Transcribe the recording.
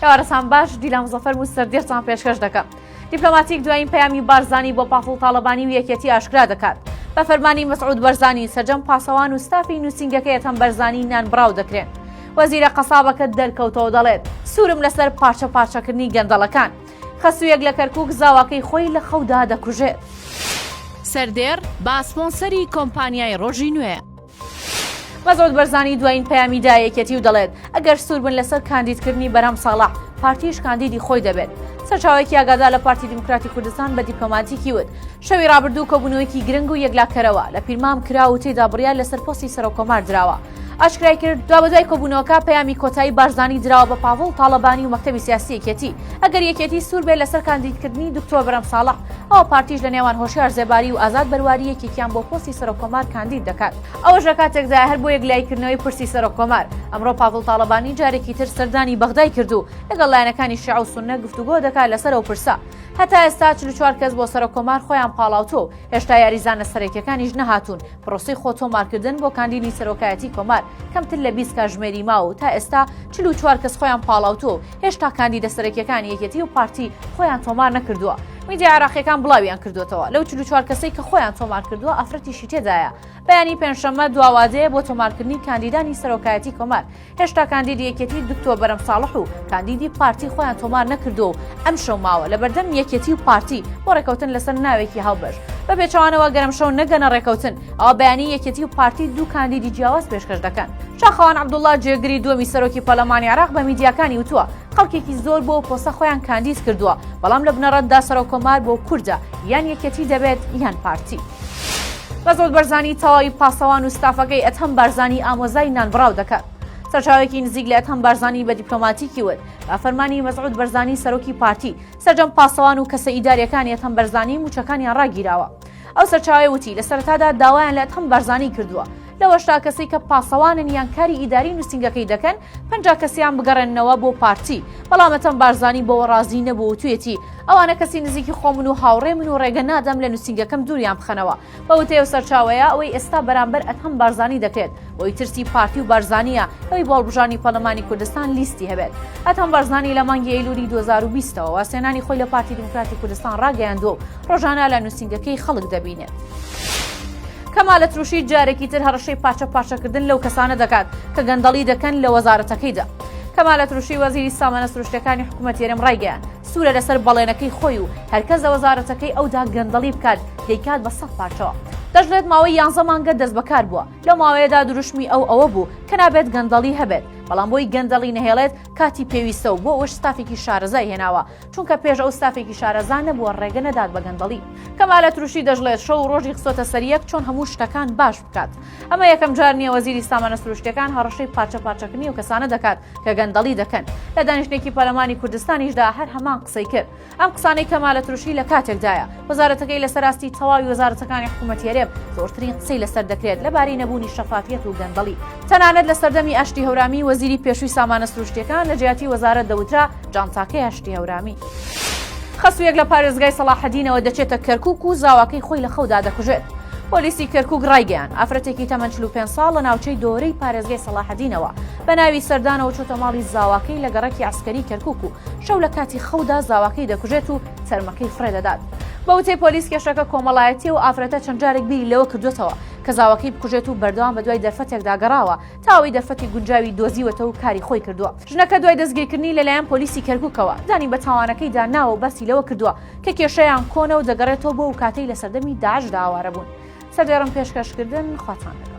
ئێوارەسان باش دیلام زەفەر و سەردێرتان پێشکەش دەکەم. دیپلۆماتیک دوایین پەیامی بارزانی بۆ پافڵ تاڵەبانی و یەکێتی ئاشکرا دەکات. بە فەرمانی مەسعود بەرزانی سەرجەم پاسەوان و ستافی نووسینگەکەی ئەتەم بەرزانی نان بڕاو دەکرێن. وەزیرە قەسابەکە دەرکەوتەوە دەڵێت سوورم لەسەر پارچە پارچەکردنی گەندەڵەکان. خەسوویەک لە کەرکووک زاواکەی خۆی لە خەودا دەکوژێت. سەردێر با سپۆنسەری کۆمپانیای ڕۆژی نوێ. مەسعود بەرزانی دوایین پەیامی دا یەکێتی و دەڵێت ئەگەر سوور بن لەسەر کاندیدکردنی بەرام ساڵح پارتیش کاندیدی خۆی دەبێت. سەرچاوێکی ئاگادار لە پارتی دیموکراتی کوردستان بە دیپلۆماتیکی وت شەوی ڕابردوو کۆبوونەوەیەکی گرنگ و یەکلاکەرەوە لە پیرمام کرا و تێدا بڕیار لەسەر پۆستی سەرۆکۆمار دراوە. ئاشکرای کرد دوا بەدوای کۆبوونەوەکە پەیامی کۆتایی بارزانی دراوە بە پاڤڵ تاڵەبانی و مەکتەبی سیاسی یەکێتی. ئەگەر یەکێتی سوور بێت لەسەر کاندیدکردنی دکتۆر بەرام ساڵح ئەوە پارتیش لە نێوان هۆشیار زێباری و ئازاد بەرواری یەکێکیان بۆ پۆستی سەرۆکۆمار کاندید دەکات. ئەوەش لە کاتێکدا هەر بۆ یەکلایکردنەوەی پرسی سەرۆکۆمار ئەمڕۆ پاڤڵ تاڵەبانی جارێکی تر سەردانی بەغدای کردو لەگەڵ لایەنەکانی شیع و سوننە گفتوگۆ دەکات لەسەر ئەو پرسە. هەتا ئێستا 44 کەس بۆ سەرۆکۆمار خۆیان پاڵاوتۆ هێشتا یاریزانە سەرەکیەکانیش نەهاتوون. پرۆسەی خۆتۆمارکردن بۆ کاندیدی سەرۆکایەتی کۆمار کەمتر لە 20 کاتژمێری ماوە تا ئێستا 44 کەس خۆیان پاڵاوتۆ هێشتا کاندیدە سەرەکیەکانی یەکێتی و پارتی خۆیان تۆمار نەکردووە. میدیا عراقیەکان بڵاویان کردوتەوە لەو 44 کەسەی کە خۆیان تۆمار کردووە ئەفرەتیشی تێدایە. بەیانی پێنجشەممە دواوادەیە بۆ تۆمارکردنی کاندیدانی سەرۆکایەتی کۆمار. هێشتا کاندیدی یەکێتی دکتۆر بەرام ساڵح و کاندیدی پارتی خۆیان تۆمار نەکردو و ئەم شەو ماوە لە بەردەم یەکێتی و پارتی بۆ ڕێکەوتن لەسەر ناوێکی هاوبەش. بە پێچەوانەوە گەرم شەو نەگەنە ڕێکەوتن ئەوە بەیانی یەکێتی و پارتی دوو کاندیدی جیاواز پێشکەش دەکەن. شاخەوان عەبدوڵڵا جێگری دووەمی سەرۆکی پەرلەمانی عێراق بە میدیاکانی وتووە خەڵکێکی زۆر بۆ پۆستە خۆیان کاندید کردووە بەڵام لە بنەڕەتدا سەرۆکۆمار بۆ کوردە یان یەکێتی دەبێت یان پارتی. مەسعود بەرزانی تەواوی پاسەوان و ستافەکەی ئەتەم بارزانی ئامۆزای نان بڕاو دەکات. سەرچاوێکی نزیک لە ئەتەم بارزانی بە دیپلۆماتیکی وت بە فەرمانی مەسعود بەرزانی سەرۆکی پارتی سەرجەم پاسەوان و کەسە ئیداریەکانی ئەتەم بەرزانی موچەکانیان ڕاگیراوە. ئەو سەرچاوی وتی لە سەرەتادا داوایان لە ئەتەم بەرزانی کردووە لەوەشتا کەسێک کە پاسەوانن یان کاری ئیداری نووسینگەکەی دەکەن 50 کەسیان بگەڕێنەوە بۆ پارتی. بەڵام ئەتەم بارزانی بۆ ڕازی نەبوو توێتی ئەوانە کەسی نزیکی خۆمن و هاوڕێ من و ڕێگە نادەم لە نووسینگەکەم دووریان بخەنەوە. بە وتەی و سەرچاوەیە ئەوەی ئێستا بەرامبەر ئەتەم بارزانی دەکرێت بۆی ترسی پارتی و بارزانیە ئەوەی باڵبژانی پەرلەمانی کوردستان لیستی هەبێت. ئەتەم بارزانی لە مانگی ئەیلولی 2020ەوە واسێنانی خۆی لە پارتی دیموکراتی کوردستان ڕاگەیاندووە ڕۆژانە لە نووسینگەکەی خەڵک دەبینێت. کەمالە تروشی جارێکی تر هەڕەشەی پارچە پارچەکردن لەو کەسانە دەکات کە گەندەڵی دەکەن لە وەزارەتەکەیدا. کەمالە تروشی وەزیری سامانە سروشتەکانی حکوومەت هێرم ڕایگەیان سوورە لەسەر بەڵێنەکەی خۆی و هەرکەس لە وەزارەتەکەی ئەودا گەندەڵی بکات دەیکات بە 100 پارچەوە. دەژڵێت ماوەی 11 مانگە دەست بەکار بووە لەو ماوەیەدا دروشمی ئەوە بوو کە نابێت گەندەڵی هەبێت بەڵام بۆی گەندەڵی نەهێڵێت کاتی پێویستە و بۆ ئەوش ستافێکی شارەزای هێناوە چونکە پێش ئەو ستافێکی شارەزا نەبووە ڕێگە نەدات بە گەندەڵی. کەمالە تروشی دەژڵێت شەو و ڕۆژی قسۆتە سەریەک چۆن هەموو شتەکان باش بکات. ئەمە یەکەم جار نییە وەزیری سامانە سروشتەکان هەڕەشەی پارچە پارچەکردنی و کەسانە دەکات کە گەندەڵی دەکەن. لە دانیشتێکی پەرلەمانی کوردستانیشدا هەر هەمان قسەی کرد. ئەم قسانەی کەمالە تروشی لە کاتێکدایە وەزارەتەکەی لەسەر راستی تەواوی وەزارەتەکانی حکوومەت هێرم زۆرترین قسەی لەسەر دەکرێت لەبارەی نەبوونی شەفافیەت و گەندەڵی. تەنانەت لە سەردەمی ئاشتی هەورامی وەزیری پێشووی سامانە سروشتیەکان لە جیاتی وەزارەت دەوترا جانتاکەی ئاشتی هەورامی. خەسوویەک لە پارێزگای سەلاحەدینەوە دەچێتە کەرکووک و زاواکەی خۆی لە خەودا دەکوژێت. پۆلیسی کەرکووک ڕایگەیان ئافرەتێکی تەمەن 45 ساڵ لە ناوچەی دۆرەی پارێزگای سەلاحەدینەوە بە ناوی سەردانەوە چۆتە ماڵی زاواکەی لە گەڕەکی عسکەری کەرکووک و شەو لە کاتی خەودا زاواکەی دەکوژێت و چەرمەکەی فڕێدەدات. بە وتەی پۆلیس کێشەکە کۆمەڵایەتی و ئافرەتە چەند جارێک بیری لەوە کردوێتەوە کە زاواکەی بکوژێت و بەردەوام بە دوای دەرفەتێکدا گەڕاوە تاوەی دەرفەتی گونجاوی دۆزیوەتە و کاری خۆی کردووە. ژنەکە دوای دەستگیرکردنی لەلایەن پۆلیسی کەرکووکەوە دانی بە تاوانەکەیدا ناوە و بەسی لەوە کردووە کە کێشەیان کۆنە و دەگەڕێتەوە بۆ و کاتەی لە سەردەمی داعشدا ئاوارە بوون. سەردێڕم پێشکەشکردن خواتان لەگەڵ.